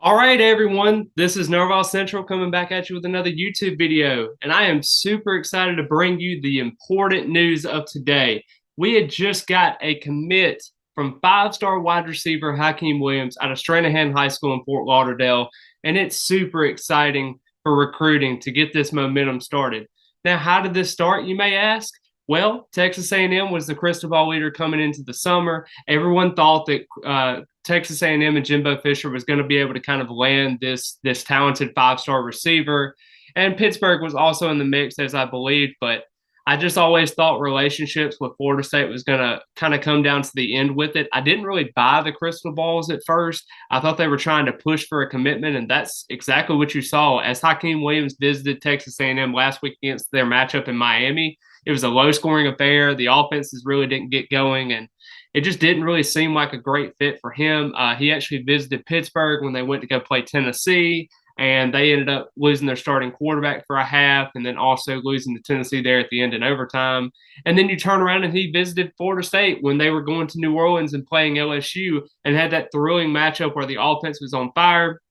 All right, everyone. This is NorvellCentral coming back at you with another YouTube video. And I am super excited to bring you the important news of today. We had just got a commit from five-star wide receiver Hykeem Williams out of Stranahan High School in Fort Lauderdale. And it's super exciting for recruiting to get this momentum started. Now, how did this start, you may ask? Well, Texas A&M was the crystal ball leader coming into the summer. Everyone thought that Texas A&M and Jimbo Fisher was going to be able to kind of land this talented five-star receiver. And Pittsburgh was also in the mix, as I believed, but I just always thought relationships with Florida State was going to kind of come down to the end with it. I didn't really buy the crystal balls at first. I thought they were trying to push for a commitment, and that's exactly what you saw. As Hykeem Williams visited Texas A&M last week against their matchup in Miami, it was a low-scoring affair. The offenses really didn't get going, and it just didn't really seem like a great fit for him. He actually visited Pittsburgh when they went to go play Tennessee, and they ended up losing their starting quarterback for a half and then also losing to Tennessee there at the end in overtime. And then you turn around and he visited Florida State when they were going to New Orleans and playing LSU and had that thrilling matchup where the offense was on fire.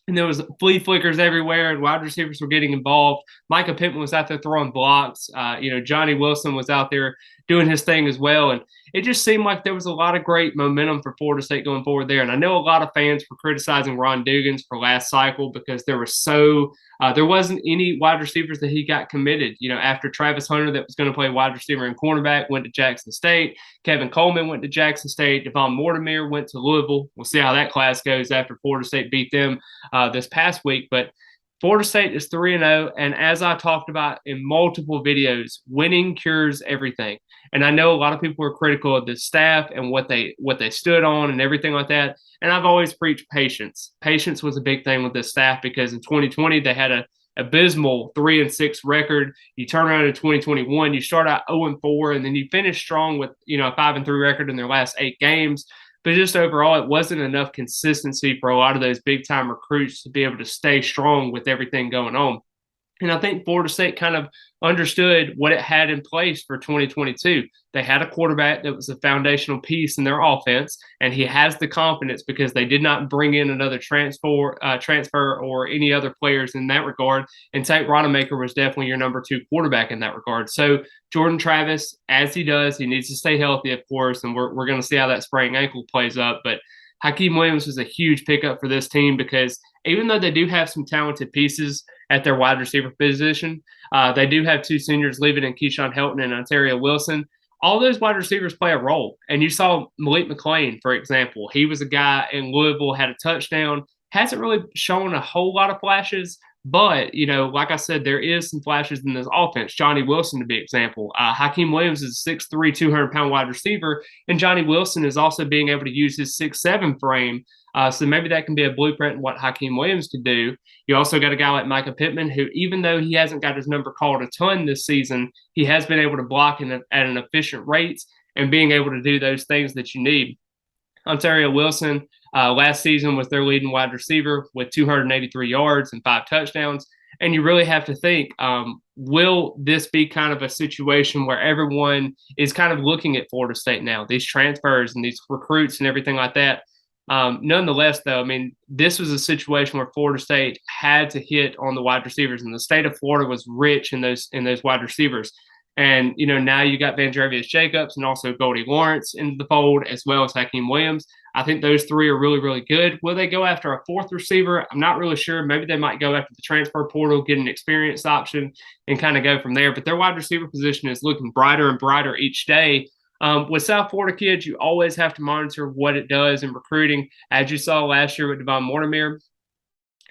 And there was flea flickers everywhere, and wide receivers were getting involved. Micah Pittman was out there throwing blocks. Johnny Wilson was out there doing his thing as well. And it just seemed like there was a lot of great momentum for Florida State going forward there. And I know a lot of fans were criticizing Ron Dugans for last cycle because there wasn't any wide receivers that he got committed. After Travis Hunter, that was going to play wide receiver and cornerback, went to Jackson State. Kevin Coleman went to Jackson State. Devon Mortimer went to Louisville. We'll see how that class goes after Florida State beat them this past week. But Florida State is 3-0, and as I talked about in multiple videos, winning cures everything. And I know a lot of people are critical of the staff and what they stood on and everything like that. And I've always preached patience. Patience was a big thing with this staff because in 2020 they had a abysmal 3-6 record. You turn around in 2021, you start out 0-4, and then you finish strong with a 5-3 record in their last 8 games. But just overall, it wasn't enough consistency for a lot of those big-time recruits to be able to stay strong with everything going on. And I think Florida State kind of understood what it had in place for 2022. They had a quarterback that was a foundational piece in their offense, and he has the confidence because they did not bring in another transfer or any other players in that regard. And Tate Rodemaker was definitely your number 2 quarterback in that regard. So Jordan Travis, as he does, he needs to stay healthy, of course, and we're going to see how that sprained ankle plays up. But Hykeem Williams was a huge pickup for this team because even though they do have some talented pieces at their wide receiver position, they do have 2 seniors leaving in Keyshawn Helton and Ontario Wilson. All those wide receivers play a role. And you saw Malik McClain, for example. He was a guy in Louisville, had a touchdown, hasn't really shown a whole lot of flashes. But, like I said, there is some flashes in this offense. Johnny Wilson, to be example. Hykeem Williams is a 6'3", 200-pound wide receiver, and Johnny Wilson is also being able to use his 6'7" frame. So maybe that can be a blueprint in what Hykeem Williams could do. You also got a guy like Micah Pittman, who, even though he hasn't got his number called a ton this season, he has been able to block at an efficient rate and being able to do those things that you need. Ontario Wilson, last season was their leading wide receiver with 283 yards and 5 touchdowns. And you really have to think, will this be kind of a situation where everyone is kind of looking at Florida State now, these transfers and these recruits and everything like that? Nonetheless, though, I mean, this was a situation where Florida State had to hit on the wide receivers, and the state of Florida was rich in those wide receivers. And, now you got Vandrevius Jacobs and also Goldie Lawrence into the fold, as well as Hykeem Williams. I think those 3 are really, really good. Will they go after a 4th receiver? I'm not really sure. Maybe they might go after the transfer portal, get an experienced option, and kind of go from there. But their wide receiver position is looking brighter and brighter each day. With South Florida kids, you always have to monitor what it does in recruiting. As you saw last year with Devon Mortimer,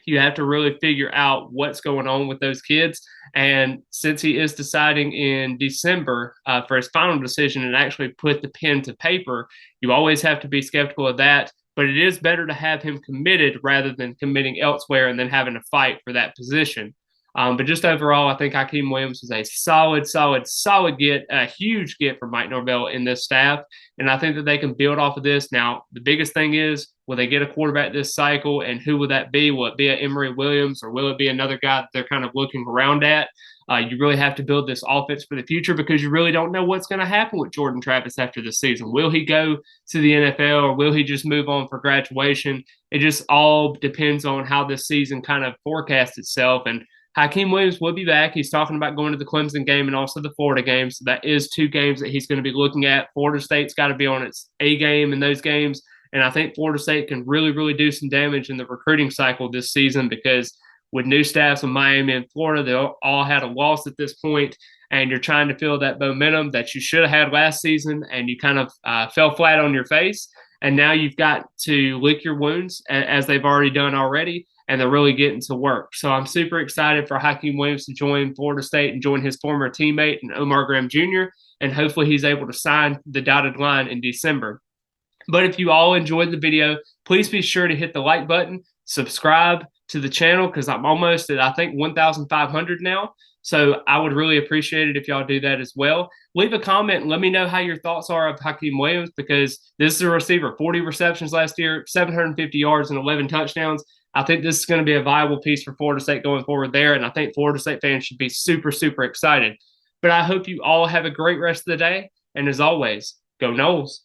you have to really figure out what's going on with those kids. And since he is deciding in December for his final decision and actually put the pen to paper, you always have to be skeptical of that. But it is better to have him committed rather than committing elsewhere and then having to fight for that position. But just overall, I think Hykeem Williams was a solid get, a huge get for Mike Norvell in this staff. And I think that they can build off of this. Now, the biggest thing is Will they get a quarterback this cycle? And who will that be? Will it be an Emory Williams, or will it be another guy that they're kind of looking around at? You really have to build this offense for the future because you really don't know what's going to happen with Jordan Travis after this season. Will he go to the NFL, or will he just move on for graduation? It just all depends on how this season kind of forecasts itself. And Hykeem Williams will be back. He's talking about going to the Clemson game and also the Florida game. So that is 2 games that he's going to be looking at. Florida State's got to be on its A game in those games. And I think Florida State can really, really do some damage in the recruiting cycle this season because with new staffs in Miami and Florida, they all had a loss at this point, and you're trying to feel that momentum that you should have had last season, and you kind of fell flat on your face. And now you've got to lick your wounds, as they've already done already, and they're really getting to work. So I'm super excited for Hykeem Williams to join Florida State and join his former teammate and Omar Graham Jr., and hopefully he's able to sign the dotted line in December. But if you all enjoyed the video, please be sure to hit the like button, subscribe to the channel because I'm almost at, I think, 1,500 now. So I would really appreciate it if y'all do that as well. Leave a comment and let me know how your thoughts are of Hykeem Williams because this is a receiver, 40 receptions last year, 750 yards and 11 touchdowns. I think this is going to be a viable piece for Florida State going forward there, and I think Florida State fans should be super, super excited. But I hope you all have a great rest of the day, and as always, go Noles.